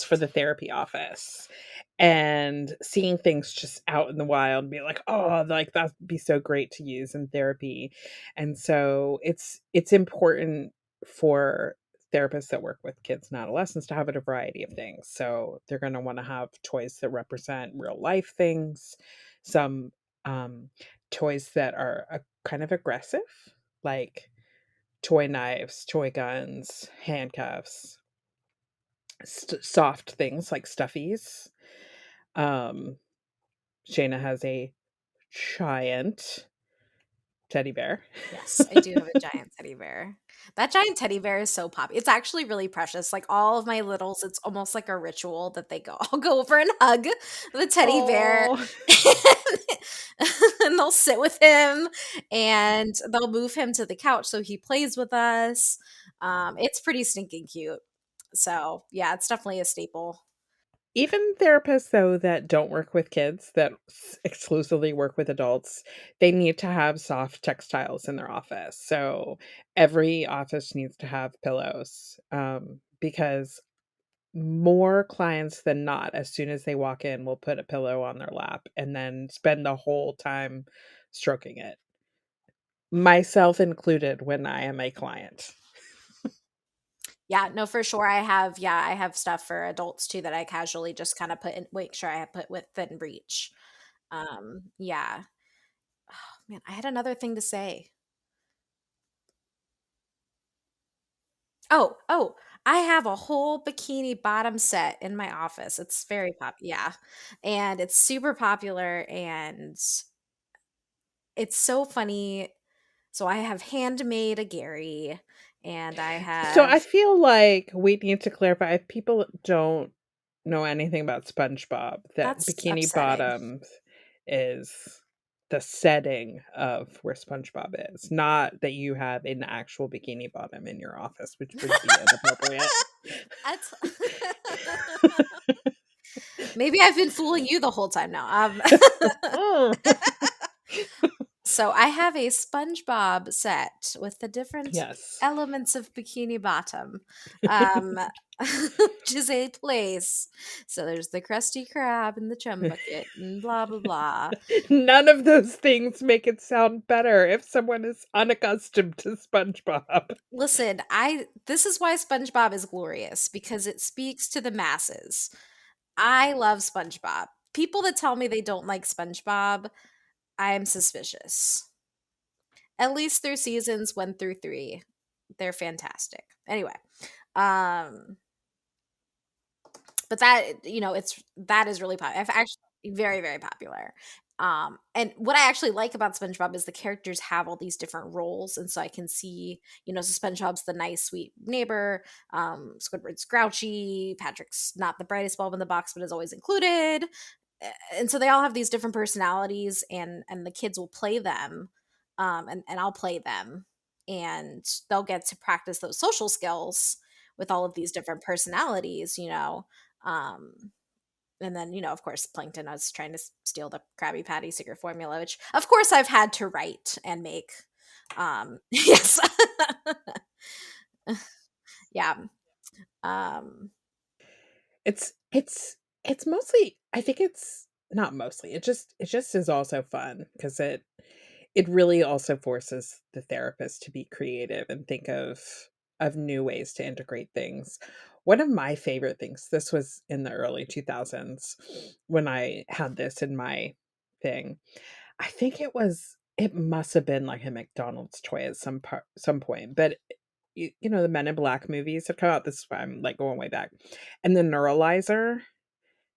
for the therapy office and seeing things just out in the wild and be like, oh, like that'd be so great to use in therapy. And so it's important for therapists that work with kids and adolescents to have a variety of things. So they're going to want to have toys that represent real life things, some um, toys that are kind of aggressive, like toy knives, toy guns, handcuffs, soft things like stuffies. Um, Shayna has a giant teddy bear. Yes, I do have a giant teddy bear. That giant teddy bear is so pop it's actually really precious, like, all of my littles, it's almost like a ritual that they go I'll go over and hug the teddy bear, Oh, and they'll sit with him, and they'll move him to the couch so he plays with us. It's pretty stinking cute. So, yeah, it's definitely a staple. even therapists though that don't work with kids, that exclusively work with adults, they need to have soft textiles in their office. So every office needs to have pillows, because more clients than not, as soon as they walk in, will put a pillow on their lap and then spend the whole time stroking it, myself included when I am a client. Yeah, no, for sure. I have stuff for adults too that I casually just kind of put in, make sure I have put within reach. Yeah. Oh, man, I had another thing to say. Oh, I have a whole bikini bottom set in my office. It's very yeah. And it's super popular and it's so funny. So I have handmade a Gary and I So I have feel like we need to clarify, if people don't know anything about SpongeBob, that that's Bikini upsetting. Bottom is the setting of where SpongeBob is, not that you have an actual Bikini Bottom in your office, which would be inappropriate. That's maybe I've been fooling you the whole time now. So I have a SpongeBob set with the different Yes. elements of Bikini Bottom, um, which is a place. So there's the Krusty Krab and the Chum Bucket and blah blah blah. None of those things make it sound better if someone is unaccustomed to SpongeBob. Listen, I this is why SpongeBob is glorious because it speaks to the masses. I love SpongeBob. People that tell me they don't like SpongeBob, I am suspicious. At least through seasons 1 through 3. They're fantastic. Anyway, um but it's that is really popular. I've actually very, very popular. And what I actually like about SpongeBob is the characters have all these different roles, and so I can see, so SpongeBob's the nice, sweet neighbor. Squidward's grouchy. Patrick's not the brightest bulb in the box, but is always included. And so they all have these different personalities, and the kids will play them, and I'll play them, and they'll get to practice those social skills with all of these different personalities. Um And then, of course, Plankton was trying to steal the Krabby Patty secret formula, which, of course, I've had to write and make. Yes. Yeah. Um, It's mostly, I think it's not mostly. It just is also fun because it really also forces the therapist to be creative and think of new ways to integrate things. One of my favorite things, this was in the early 2000s when I had this in my thing. I think it must have been like a McDonald's toy at some point, but the Men in Black movies have come out. This is why I'm like going way back. And the neuralizer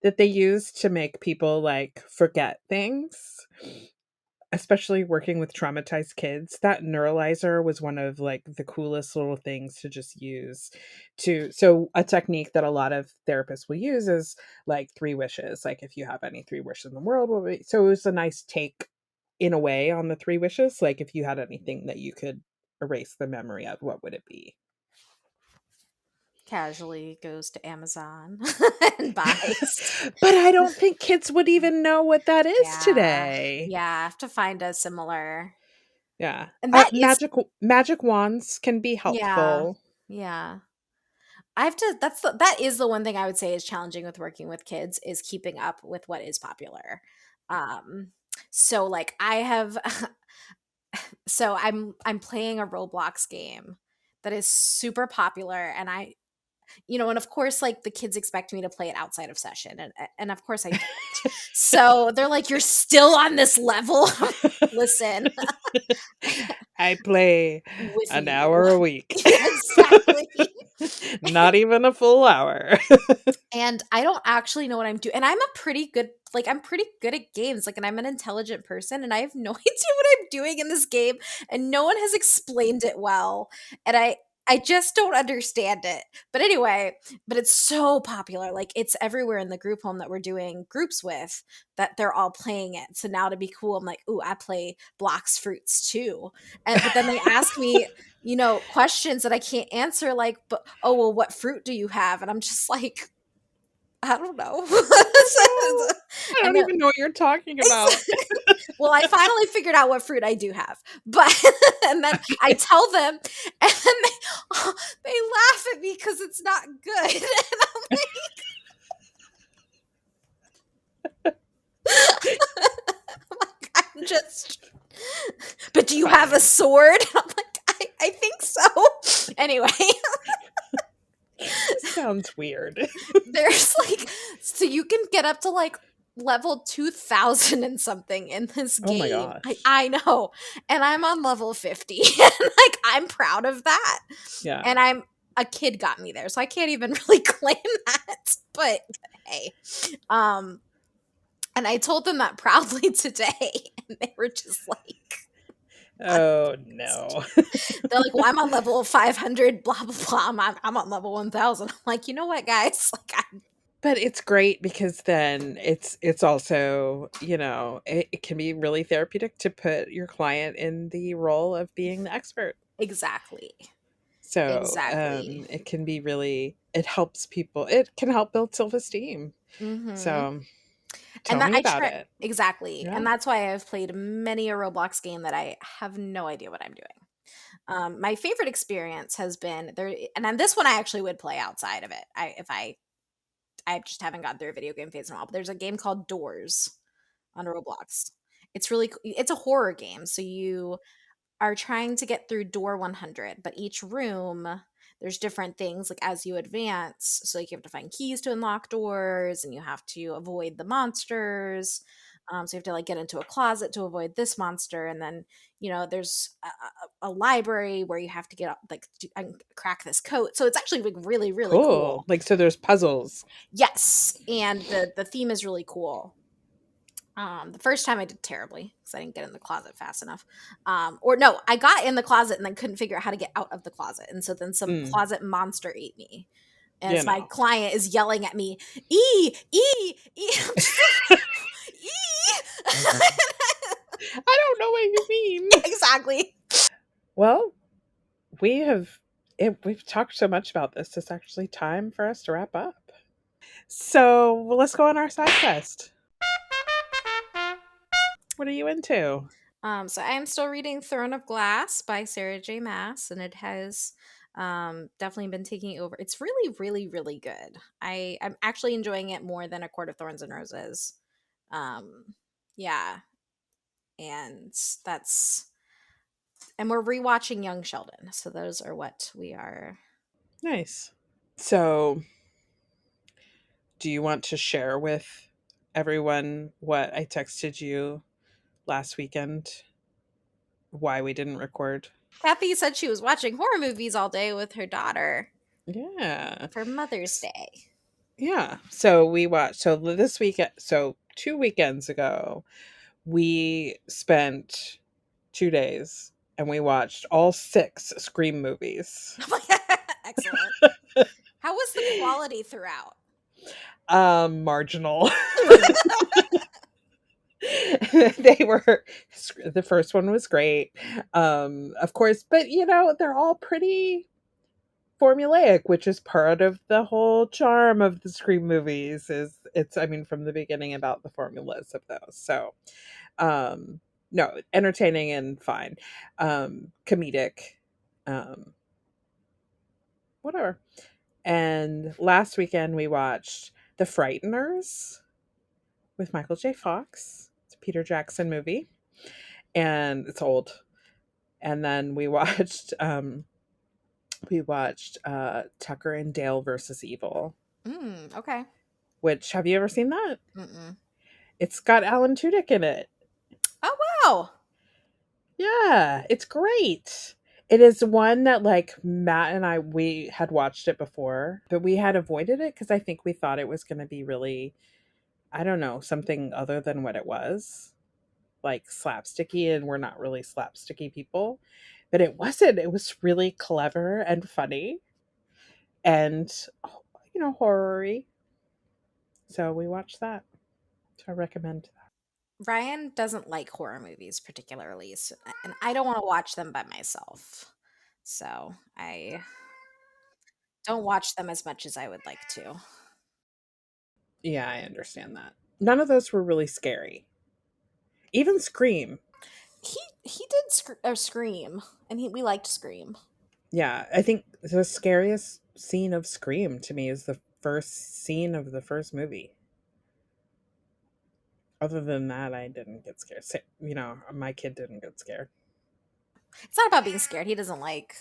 that they use to make people like forget things, especially working with traumatized kids. That neuralizer was one of like the coolest little things to just use to so a technique that a lot of therapists will use is like three wishes. Like if you have any three wishes in the world, so it was a nice take in a way on the three wishes. Like if you had anything that you could erase the memory of, what would it be? Casually goes to Amazon and buys. But I don't think kids would even know what that is Yeah. today. Yeah, I have to find a similar. Yeah. And that is, Magic wands can be yeah. helpful. Yeah. I have to that is the one thing I would say is challenging with working with kids is keeping up with what is popular. Um so like I have so I'm playing a Roblox game that is super popular, and and of course, like, the kids expect me to play it outside of session, and of course I don't. So they're like, "You're still on this level?" Listen, I play with an you. hour a week. Yeah, exactly. Not even a full hour. And I don't actually know what I'm doing. And I'm pretty good at games. Like, and I'm an intelligent person, and I have no idea what I'm doing in this game, and no one has explained it well. And I just don't understand it. But anyway, but it's so popular. Like, it's everywhere in the group home that we're doing groups with, that they're all playing it. So now to be cool, I'm like, "Ooh, I play blocks fruits too." And but then they ask me, questions that I can't answer, like, "But oh, well, what fruit do you have?" And I'm just like, I don't know. Oh no. I And don't then even know what you're talking about. well, I finally figured out what fruit I do have. But and then I tell them, and then they laugh at me because it's not good. And I'm like, I'm just, but do you have a Fine. sword? And I'm like, I think so. Anyway, This sounds weird. there's like, so you can get up to like level 2000 and something in this Oh my game. I, gosh. I know. And I'm on level 50. And like, I'm proud of that. Yeah. And a kid got me there. So I can't even really claim that. But hey. Um, and I told them that proudly today. And they were just like, what? Oh no. They're like, well, I'm on level 500, blah, blah, blah. I'm on level 1000. I'm like, you know what, guys? Like, But it's great because then it's also, it can be really therapeutic to put your client in the role of being the expert. exactly. So, Exactly. it can be really it can help build self-esteem. Mhm. So, And tell that me I about try it. exactly, Yeah. and that's why I've played many a Roblox game that I have no idea what I'm doing. My favorite experience has been there, and then this one I actually would play outside of it. I just haven't gotten through a video game phase in a while. But there's a game called Doors on Roblox. It's really it's a horror game, so you are trying to get through door 100, but each room there's different things like as you advance. So like you have to find keys to unlock doors, and you have to avoid the monsters. So you have to like get into a closet to avoid this monster, and then there's a library where you have to get up like crack this code. So it's actually like really really Cool. cool. Like, so there's puzzles. Yes, and the theme is really cool. The first time I did terribly because I didn't get in the closet fast enough. Or no, I got in the closet and then couldn't figure out how to get out of the closet. And so then some Mm, closet monster ate me. you As my know. client is yelling at me, E, E, E. I'm just like, E. I don't know what you mean. Exactly. Well, we've talked so much about this. It's actually time for us to wrap up. So well, let's go on our side quest. What are you into? So I am still reading Throne of Glass by Sarah J. Maas, and it has definitely been taking over. It's really, really, really good. I'm actually enjoying it more than A Court of Thorns and Roses. Um, yeah, and that's and we're rewatching Young Sheldon. So those are what we are. Nice. So, do you want to share with everyone what I texted you last weekend? Why we didn't record? Kathy said she was watching horror movies all day with her daughter Yeah. for Mother's Day. Yeah. So we watched this weekend, so 2 weekends ago, we spent 2 days and we watched all 6 Scream movies. Excellent. How was the quality throughout? Marginal. They were the first one was great. Of course, but they're all pretty formulaic, which is part of the whole charm of the Scream movies. Is it's I mean from the beginning about the formulas of those. So, um no, entertaining and fine. Comedic. Um Whatever. And last weekend we watched The Frighteners with Michael J. Fox. It's a Peter Jackson movie and it's old. And then we watched Tucker and Dale versus Evil, Okay. which have you ever seen that? Mm-mm. It's got Alan Tudyk in it. Oh wow. Yeah, it's great. It is one that like Matt and we had watched it before, but we had avoided it because I think we thought it was going to be really, I don't know, something other than what it was, like slapsticky, and we're not really slapsticky people. But it wasn't. It was really clever and funny and horror-y. So we watched that. So I recommend that. Ryan doesn't like horror movies particularly, so, and I don't want to watch them by myself. So I don't watch them as much as I would like to. Yeah, I understand that. None of those were really scary. Even Scream. He did Scream, and we liked Scream. Yeah, I think the scariest scene of Scream to me is the first scene of the first movie. Other than that, I didn't get scared. My kid didn't get scared. It's not about being scared. He doesn't like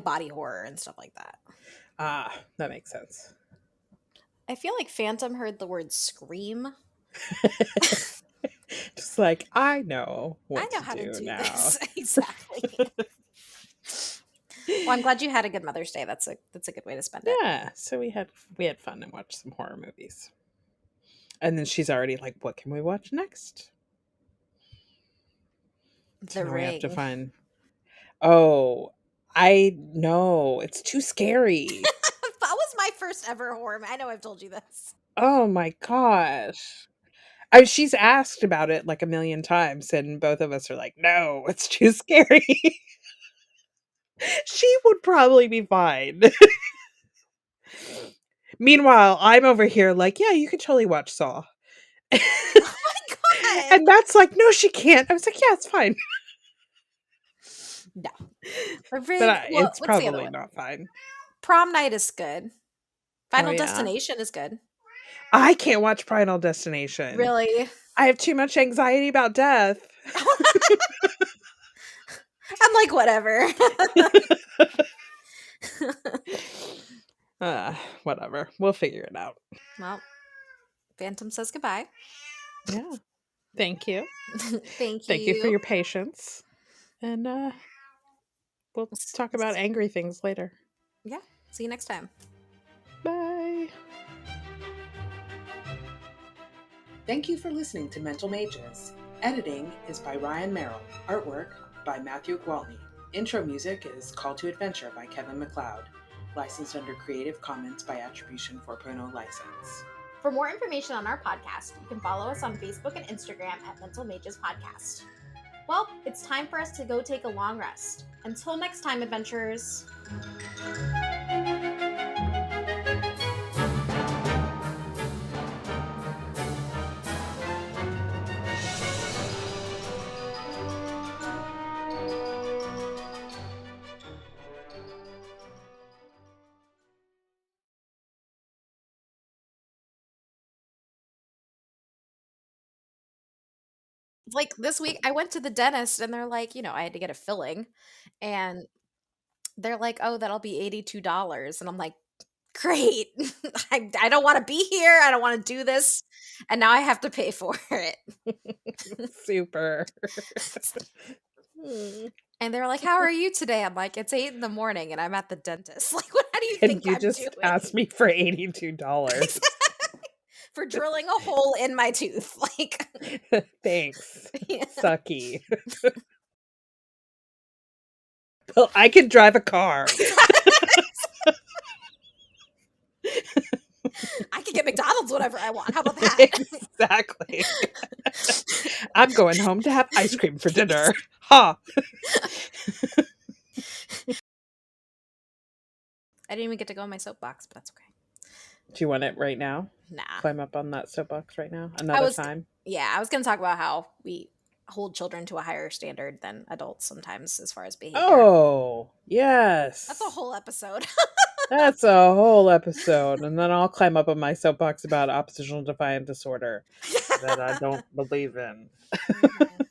body horror and stuff like that. Ah, that makes sense. I feel like Phantom heard the word scream. Just like, I know I what know to how to do do now. this. Exactly. Well, I'm glad you had a good Mother's Day. That's a good way to spend it. Yeah, so we had fun and watched some horror movies. And then she's already like, what can we watch next? So The now we have to Ring. find. Oh, I know. It's too scary. That was my first ever horror. I know I've told you this. Oh my gosh. She's asked about it like a million times, and both of us are like, no, it's too scary. She would probably be fine. Meanwhile, I'm over here like, yeah, you could totally watch Saw. Oh my god. And that's like, no, she can't. I was like, yeah, it's fine. No. The But Ring. Well, it's what's the other probably one? not fine. Prom Night is good. Oh, Final yeah. Destination is good. I can't watch Final Destination. Really? I have too much anxiety about death. I'm like, whatever. Whatever. We'll figure it out. Well, Phantom says goodbye. Yeah. Thank you. Thank Thank you for you. your patience. And we'll talk about angry things later. Yeah. See you next time. Bye. Thank you for listening to Mental Mages. Editing is by Ryan Merrill. Artwork by Matthew Gwaltney. Intro music is Call to Adventure by Kevin MacLeod. Licensed under Creative Commons by Attribution 4.0 license. For more information on our podcast, you can follow us on Facebook and Instagram at Mental Mages Podcast. Well, it's time for us to go take a long rest. Until next time, adventurers. Like this week, I went to the dentist and they're like, I had to get a filling, and they're like, "Oh, that'll be $82." And I'm like, "Great. I don't want to be here. I don't want to do this." And now I have to pay for it. Super. Mm. And they're like, "How are you today?" I'm like, "It's 8 in the morning and I'm at the dentist." Like, what, how do you And think you I'm just doing? asked me for $82. For drilling a hole in my tooth. Like, Thanks. yeah. Sucky. Well, I can drive a car. I can get McDonald's whenever I want. How about that? Exactly. I'm going home to have ice cream for dinner. Ha! I didn't even get to go on my soapbox, but that's okay. Do you want it right now? Nah. Climb up on that soapbox right now? I Another was, time? yeah, I was going to talk about how we hold children to a higher standard than adults sometimes as far as behavior. Oh, That's a yes. whole episode. That's a whole episode. And then I'll climb up on my soapbox about oppositional defiant disorder that I don't believe in. Mhm.